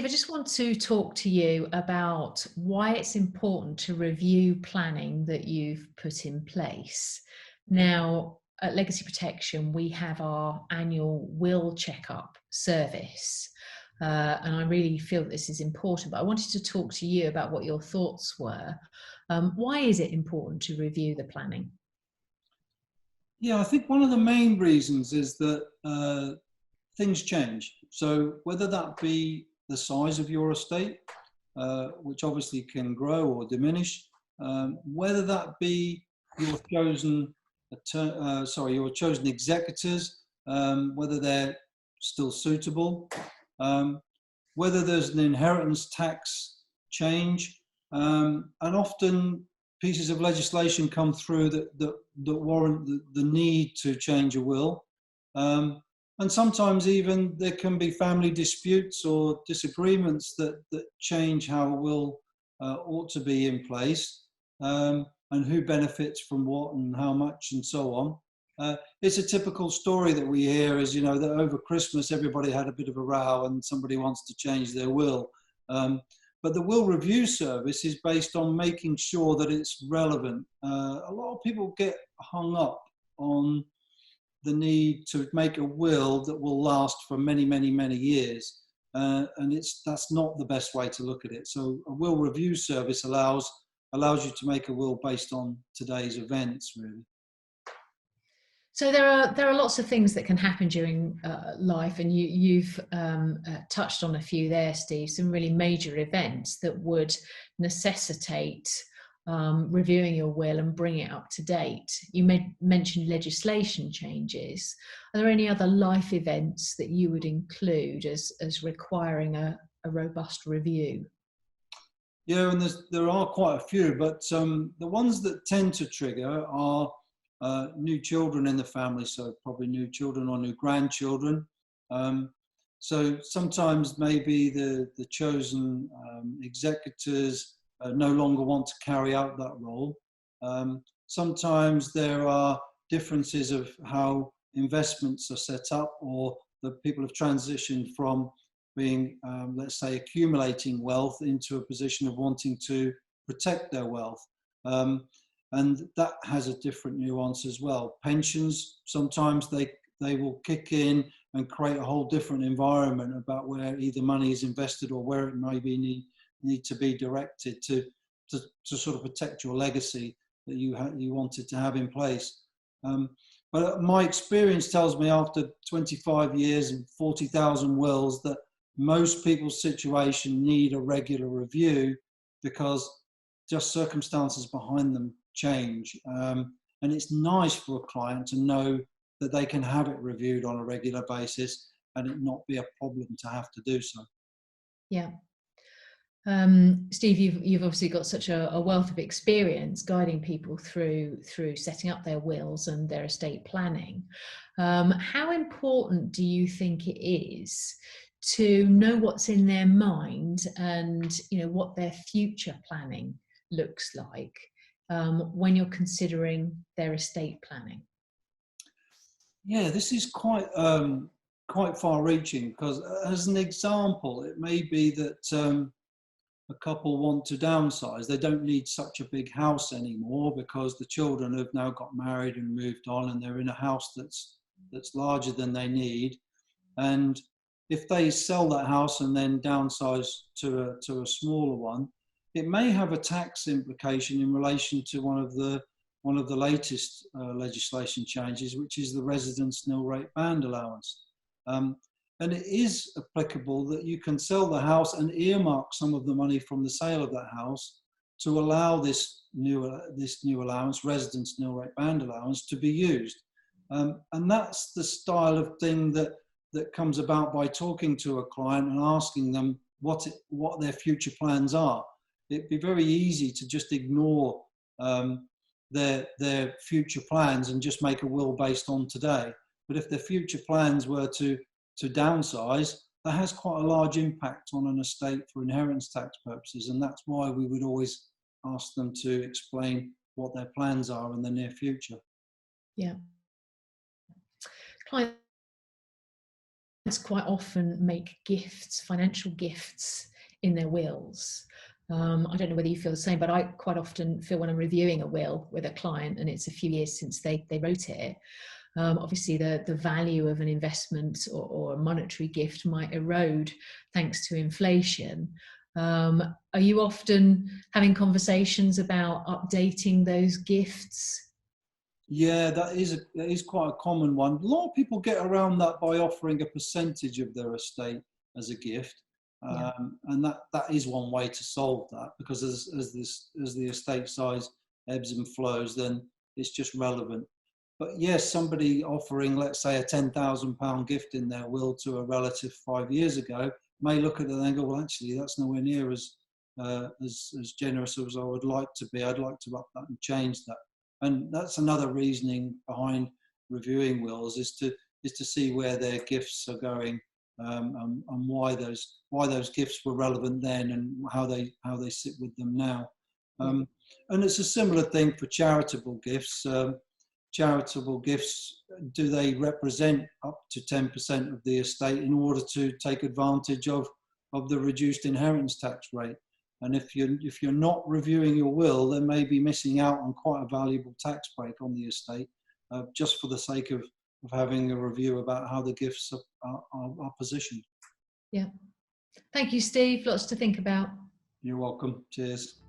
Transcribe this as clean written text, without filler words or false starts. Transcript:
Steve, I just want to talk to you about why it's important to review planning that you've put in place. Now, at Legacy Protection, we have our annual will checkup service. And I really feel that this is important, but I wanted to talk to you about what your thoughts were. Why is it important to review the planning? Yeah, I think one of the main reasons is that things change. So whether that be the size of your estate, which obviously can grow or diminish, whether that be your chosen, your chosen executors, whether they're still suitable, um, whether there's an inheritance tax change, and often pieces of legislation come through that warrant the need to change a will. And sometimes even there can be family disputes or disagreements that change how a will ought to be in place, and who benefits from what and how much and so on. It's a typical story that we hear is, that over Christmas everybody had a bit of a row and somebody wants to change their will. But the will review service is based on making sure that it's relevant. A lot of people get hung up on the need to make a will that will last for many, many, many years. And that's not the best way to look at it. So a will review service allows you to make a will based on today's events, really. So there are lots of things that can happen during life, and you've touched on a few there, Steve. Some really major events that would necessitate reviewing your will and bring it up to date. You mentioned legislation changes. Are there any other life events that you would include as requiring a robust review? Yeah, and there are quite a few, but the ones that tend to trigger are new children in the family, so probably new children or new grandchildren. So sometimes maybe the chosen executors no longer want to carry out that role. Sometimes there are differences of how investments are set up, or the people have transitioned from being, let's say, accumulating wealth into a position of wanting to protect their wealth. And that has a different nuance as well. Pensions, sometimes they will kick in and create a whole different environment about where either money is invested or where it may be need to be directed to sort of protect your legacy that you wanted to have in place. But my experience tells me after 25 years and 40,000 wills that most people's situation need a regular review, because just circumstances behind them change. And it's nice for a client to know that they can have it reviewed on a regular basis and it not be a problem to have to do so. Yeah. Steve, you've obviously got such a wealth of experience guiding people through setting up their wills and their estate planning. How important do you think it is to know what's in their mind and what their future planning looks like when you're considering their estate planning? Yeah, this is quite far-reaching, because as an example, it may be that a couple want to downsize. They don't need such a big house anymore because the children have now got married and moved on, and they're in a house that's larger than they need. And if they sell that house and then downsize to a smaller one, it may have a tax implication in relation to one of the latest legislation changes, which is the residence nil rate band allowance. And it is applicable that you can sell the house and earmark some of the money from the sale of that house to allow this new allowance, residence nil rate band allowance, to be used. And that's the style of thing that comes about by talking to a client and asking them what their future plans are. It'd be very easy to just ignore their future plans and just make a will based on today. But if their future plans were to downsize, that has quite a large impact on an estate for inheritance tax purposes, and that's why we would always ask them to explain what their plans are in the near future. Yeah. Clients quite often make gifts, financial gifts in their wills. I don't know whether you feel the same, but I quite often feel when I'm reviewing a will with a client and it's a few years since they wrote it, obviously the value of an investment or a monetary gift might erode thanks to inflation. Are you often having conversations about updating those gifts? Yeah, that is quite a common one. A lot of people get around that by offering a percentage of their estate as a gift, Yeah. and that is one way to solve that, because as the estate size ebbs and flows, then it's just relevant. But yes, somebody offering, let's say, a £10,000 gift in their will to a relative 5 years ago may look at it and go, well, actually, that's nowhere near as generous as I would like to be. I'd like to up that and change that. And that's another reasoning behind reviewing wills, is to see where their gifts are going, and why those gifts were relevant then and how they sit with them now. And it's a similar thing for charitable gifts. Charitable gifts, do they represent up to 10% of the estate in order to take advantage of the reduced inheritance tax rate? And if you're not reviewing your will, then maybe missing out on quite a valuable tax break on the estate, just for the sake of having a review about how the gifts are positioned. Yeah. Thank you, Steve. Lots to think about. You're welcome. Cheers.